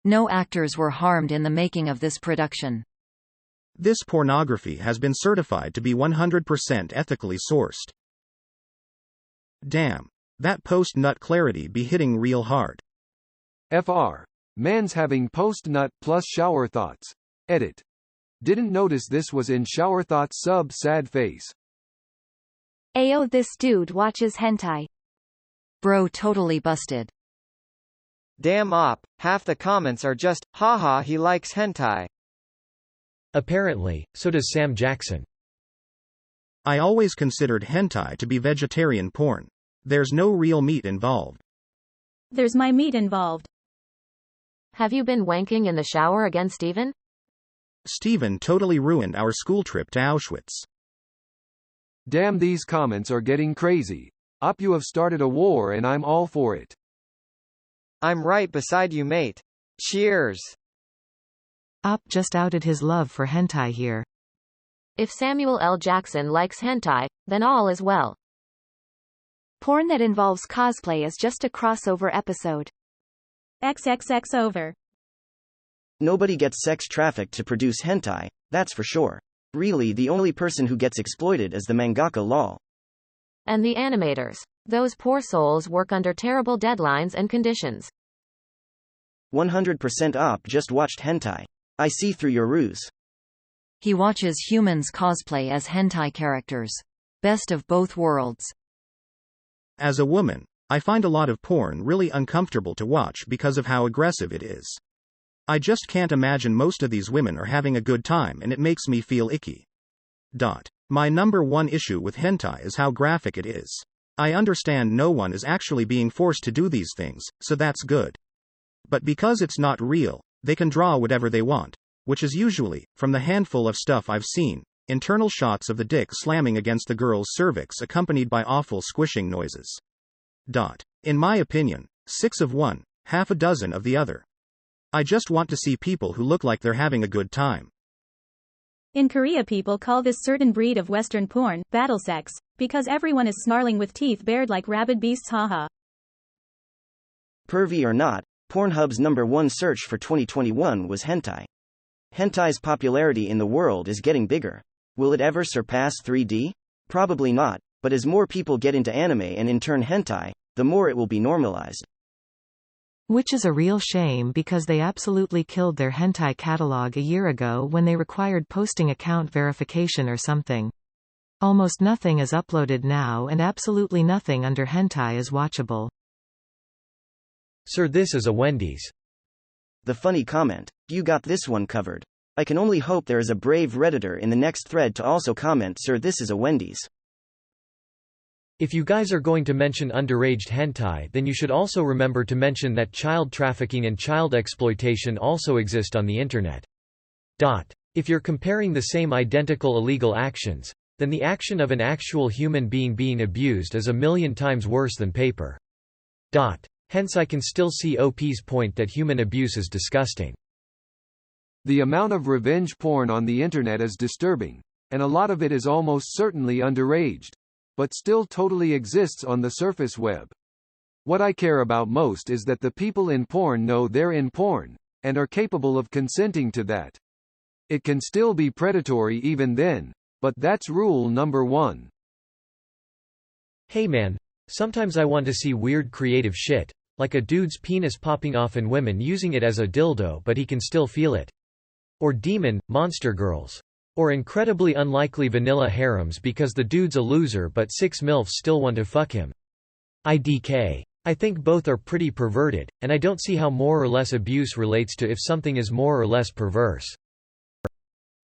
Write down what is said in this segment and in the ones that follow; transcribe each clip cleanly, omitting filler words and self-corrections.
No actors were harmed in the making of this production. This pornography has been certified to be 100% ethically sourced. Damn. That post-nut clarity be hitting real hard. FR. Man's having post-nut plus shower thoughts. Edit. Didn't notice this was in Showerthoughts sub sad face. Ayo, this dude watches hentai. Bro totally busted. Damn op, half the comments are just, haha he likes hentai. Apparently, so does Sam Jackson. I always considered hentai to be vegetarian porn. There's no real meat involved. There's my meat involved. Have you been wanking in the shower again, Steven? Steven totally ruined our school trip to Auschwitz. Damn, these comments are getting crazy. Op, you have started a war and I'm all for it. I'm right beside you, mate. Cheers. Op just outed his love for hentai here. If Samuel L. Jackson likes hentai, then all is well. Porn that involves cosplay is just a crossover episode. XXX over. Nobody gets sex trafficked to produce hentai, that's for sure. Really, the only person who gets exploited is the mangaka lol. And the animators. Those poor souls work under terrible deadlines and conditions. 100% op just watched hentai. I see through your ruse. He watches humans cosplay as hentai characters. Best of both worlds. As a woman, I find a lot of porn really uncomfortable to watch because of how aggressive it is. I just can't imagine most of these women are having a good time and it makes me feel icky. My number one issue with hentai is how graphic it is. I understand no one is actually being forced to do these things, so that's good. But because it's not real, they can draw whatever they want, which is usually, from the handful of stuff I've seen, internal shots of the dick slamming against the girl's cervix accompanied by awful squishing noises. In my opinion, 6 of one, half a dozen of the other. I just want to see people who look like they're having a good time. In Korea, people call this certain breed of Western porn battle sex, because everyone is snarling with teeth bared like rabid beasts, haha. Pervy or not, Pornhub's #1 search for 2021 was hentai. Hentai's popularity in the world is getting bigger. Will it ever surpass 3D? Probably not, but as more people get into anime and in turn hentai, the more it will be normalized. Which is a real shame because they absolutely killed their hentai catalog a year ago when they required posting account verification or something. Almost nothing is uploaded now and absolutely nothing under hentai is watchable. Sir, this is a Wendy's. The funny comment, you got this one covered. I can only hope there is a brave Redditor in the next thread to also comment, sir, this is a Wendy's. If you guys are going to mention underaged hentai, then you should also remember to mention that child trafficking and child exploitation also exist on the internet. If you're comparing the same identical illegal actions, then the action of an actual human being abused is 1,000,000 times worse than paper. Hence I can still see OP's point that human abuse is disgusting. The amount of revenge porn on the internet is disturbing, and a lot of it is almost certainly underaged, but still totally exists on the surface web. What I care about most is that the people in porn know they're in porn, and are capable of consenting to that. It can still be predatory even then, but that's rule number 1. Hey man, sometimes I want to see weird creative shit, like a dude's penis popping off and women using it as a dildo but he can still feel it. Or demon, monster girls. Or incredibly unlikely vanilla harems because the dude's a loser but 6 MILFs still want to fuck him. IDK. I think both are pretty perverted, and I don't see how more or less abuse relates to if something is more or less perverse.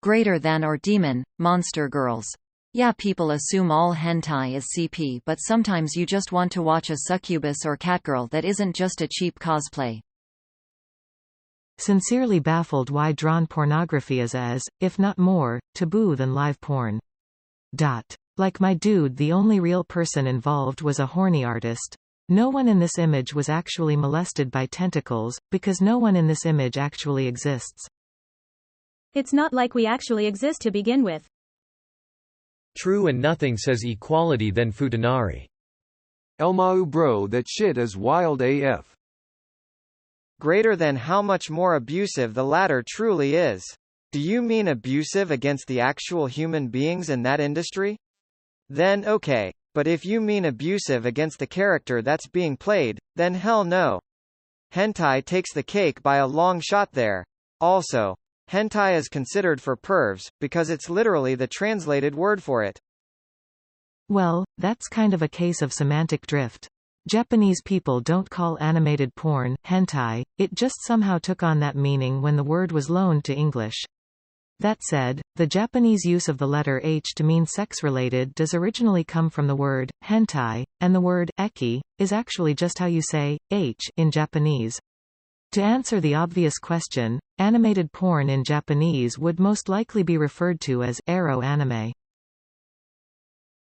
Greater than or demon, monster girls. Yeah, people assume all hentai is CP, but sometimes you just want to watch a succubus or catgirl that isn't just a cheap cosplay. Sincerely baffled why drawn pornography is as, if not more, taboo than live porn. Like my dude, the only real person involved was a horny artist. No one in this image was actually molested by tentacles, because no one in this image actually exists. It's not like we actually exist to begin with. True, and nothing says equality than futanari. Elmau bro, that shit is wild AF. greater than how much more abusive the latter truly is. Do you mean abusive against the actual human beings in that industry? Then okay, but if you mean abusive against the character that's being played, then hell no. Hentai takes the cake by a long shot there. Also, hentai is considered for pervs, because it's literally the translated word for it. Well, that's kind of a case of semantic drift. Japanese people don't call animated porn hentai, it just somehow took on that meaning when the word was loaned to English. That said, the Japanese use of the letter H to mean sex-related does originally come from the word hentai, and the word eki is actually just how you say H in Japanese. To answer the obvious question, animated porn in Japanese would most likely be referred to as ero anime.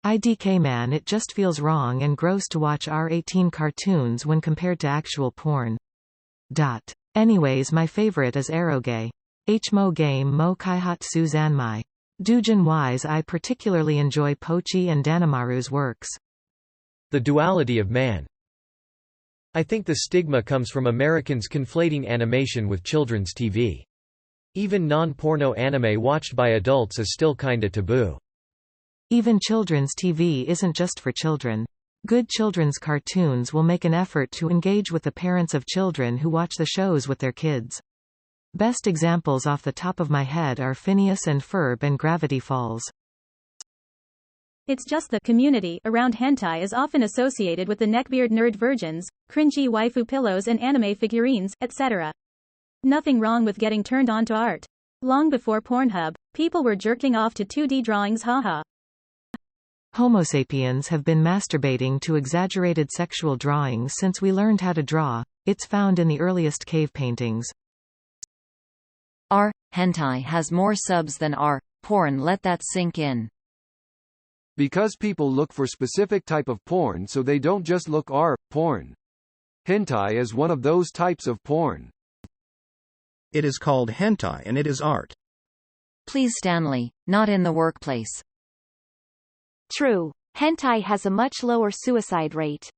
IDK man, it just feels wrong and gross to watch R18 cartoons when compared to actual porn. Anyways, my favorite is eroge. Hmo game mo kaihatsu zanmai. Doujin wise, I particularly enjoy Pochi and Danamaru's works. The duality of man. I think the stigma comes from Americans conflating animation with children's TV. Even non-porno anime watched by adults is still kinda taboo. Even children's TV isn't just for children. Good children's cartoons will make an effort to engage with the parents of children who watch the shows with their kids. Best examples off the top of my head are Phineas and Ferb and Gravity Falls. It's just the community around hentai is often associated with the neckbeard nerd virgins, cringy waifu pillows and anime figurines, etc. Nothing wrong with getting turned on to art. Long before Pornhub, people were jerking off to 2D drawings, haha. Homo sapiens have been masturbating to exaggerated sexual drawings since we learned how to draw. It's found in the earliest cave paintings. Hentai has more subs than porn. Let that sink in. Because people look for specific type of porn, so they don't just look porn. Hentai is one of those types of porn. It is called hentai and it is art. Please Stanley, not in the workplace. True. Hentai has a much lower suicide rate.